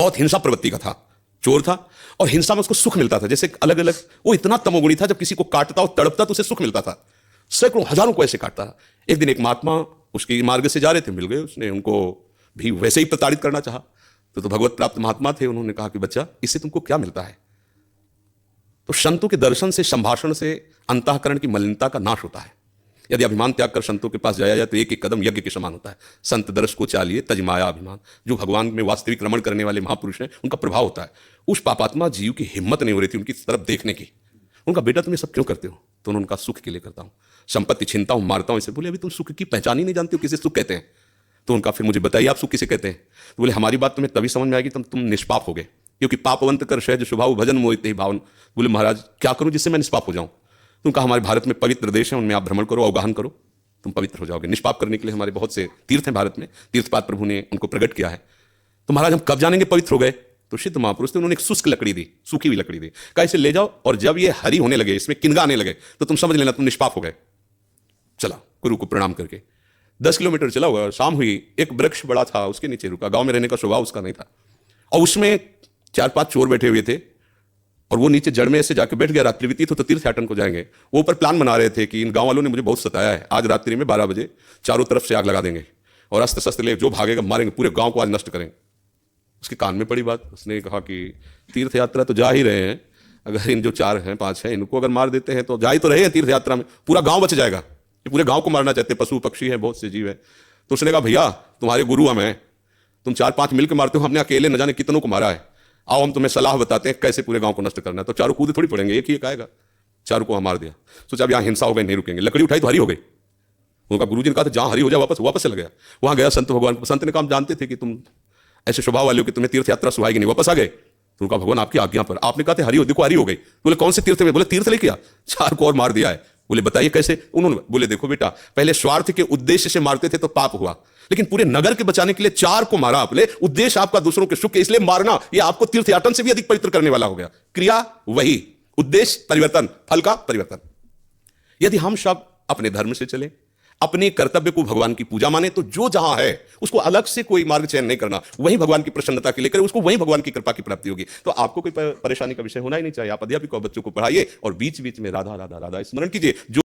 बहुत हिंसा प्रवृत्ति का था, चोर था, और हिंसा में उसको सुख मिलता था। जैसे अलग अलग, वो इतना तमोगुणी था, जब किसी को काटता और तड़पता तो उसे सुख मिलता था। सैकड़ों हजारों को ऐसे काटता था। एक दिन एक महात्मा उसके मार्ग से जा रहे थे, मिल गए, उसने उनको भी वैसे ही प्रताड़ित करना चाहा। तो भगवत प्राप्त महात्मा थे, उन्होंने कहा कि बच्चा, इससे तुमको क्या मिलता है? तो संतों के दर्शन से, संभाषण से अंतःकरण की मलिनता का नाश होता है। यदि अभिमान त्याग कर संतों के पास जाया जाए तो एक एक कदम यज्ञ के समान होता है। संत दर्श को चालिए तज माया अभिमान। जो भगवान में वास्तविक रमण करने वाले महापुरुष हैं, उनका प्रभाव होता है। उस पापात्मा जीव की हिम्मत नहीं हो रही थी उनकी तरफ देखने की। उनका, बेटा तुम ये सब क्यों करते हो? तो उन्होंने कहा, सुख के लिए करता हूँ, संपत्ति छीनता हूँ, मारता हूँ। इसे बोले, अभी तुम सुख की पहचान ही नहीं जानते हो, किसे सुख कहते हैं? तो उनका, फिर मुझे बताइए आप सुख किसे कहते हैं? तो बोले, हमारी बात तुम्हें तभी समझ में आएगी तुम निष्पाप हो गए, क्योंकि पापवंत कर सहज स्वभाव भजन मोहित ही भावन। बोले, महाराज क्या करूं जिससे मैं निष्पाप हो जाऊं? तुम कहा, हमारे भारत में पवित्र देश है, उनमें आप भ्रमण करो, अवगाहन करो, तुम पवित्र हो जाओगे। निष्पाप करने के लिए हमारे बहुत से तीर्थ हैं भारत में, तीर्थपाद प्रभु ने उनको प्रकट किया है। तो महाराज हम कब जानेंगे पवित्र हो गए? तो सिद्ध महापुरुष थे, उन्होंने एक शुष्क लकड़ी दी, सूखी हुई लकड़ी दी, कहा इसे ले जाओ, और जब ये हरी होने लगे, इसमें किनगा आने लगे, तो तुम समझ लेना तुम निष्पाप हो गए। चला गुरु को प्रणाम करके 10 किलोमीटर चला हुआ, शाम हुई, एक वृक्ष बड़ा था, उसके नीचे रुका। गांव में रहने का स्वभाव उसका नहीं था, और उसमें 4-5 चोर बैठे हुए थे, और वो नीचे जड़ में ऐसे जाके बैठ गया। रात्रि व्यतीत हो तो तीर्थयाटन को जाएंगे। वो ऊपर प्लान बना रहे थे कि इन गांव वालों ने मुझे बहुत सताया है, आज रात्रि में 12 बजे चारों तरफ से आग लगा देंगे, और अस्त्र शस्त्र ले जो भागेगा मारेंगे, पूरे गांव को आज नष्ट करेंगे। उसके कान में पड़ी बात, उसने कहा कि तीर्थ यात्रा तो जा ही रहे हैं, अगर इन जो 4 हैं 5 हैं, इनको अगर मार देते हैं तो जा ही तो रहे हैं तीर्थ यात्रा में, पूरा गाँव बच जाएगा। ये पूरे गाँव को मारना चाहते, पशु पक्षी हैं, बहुत से जीव हैं। तो उसने कहा, भैया तुम्हारे गुरु हम हैं, तुम 4-5 मिलकर मारते हो, हमने अकेले न जाने कितनों को मारा है, आओ हम तुम्हें सलाह बताते हैं कैसे पूरे गांव को नष्ट करना है। तो चारों कूद थोड़ी पड़ेंगे, एक ही एक आएगा, चारों को मार दिया। सोचा अब यहाँ हिंसा हो गई, नहीं रुकेंगे। लकड़ी उठाई तो हरी हो गई। उनका गुरुजी ने कहा था जहाँ हरी हो जाए वापस चला गया। वहां गया संत भगवान को, संत ने कहा हम जानते थे कि तुम ऐसे स्वभाव वाले हो कि तुम्हें तीर्थ यात्रा सुहाएगी नहीं, वापस आ गए। तो उनका, भगवान आपकी आज्ञा पर। आपने कहा था हरी हो, देखो हरी हो गई। बोले कौन से तीर्थ में? बोले तीर्थ लेके आ, 4 को और मार दिया है। बोले बताइए कैसे? उन्होंने बोले, देखो बेटा, पहले स्वार्थ के उद्देश्य से मारते थे तो पाप हुआ, लेकिन पूरे नगर के बचाने के लिए 4 को मारा आपने, उद्देश्य आपका दूसरों के सुख के, इसलिए मारना ये आपको तीर्थयाटन से भी अधिक पवित्र करने वाला हो गया। क्रिया वही, उद्देश्य परिवर्तन, फल का परिवर्तन। यदि हम सब अपने धर्म से चले, अपने कर्तव्य को भगवान की पूजा माने, तो जो जहां है उसको अलग से कोई मार्ग चयन नहीं करना, वही भगवान की प्रसन्नता के लिए करे, उसको वही भगवान की कृपा की प्राप्ति होगी। तो आपको कोई परेशानी का विषय होना ही नहीं चाहिए। आप अध्यापक बच्चों को पढ़ाइए और बीच बीच में राधा राधा राधा स्मरण कीजिए। जो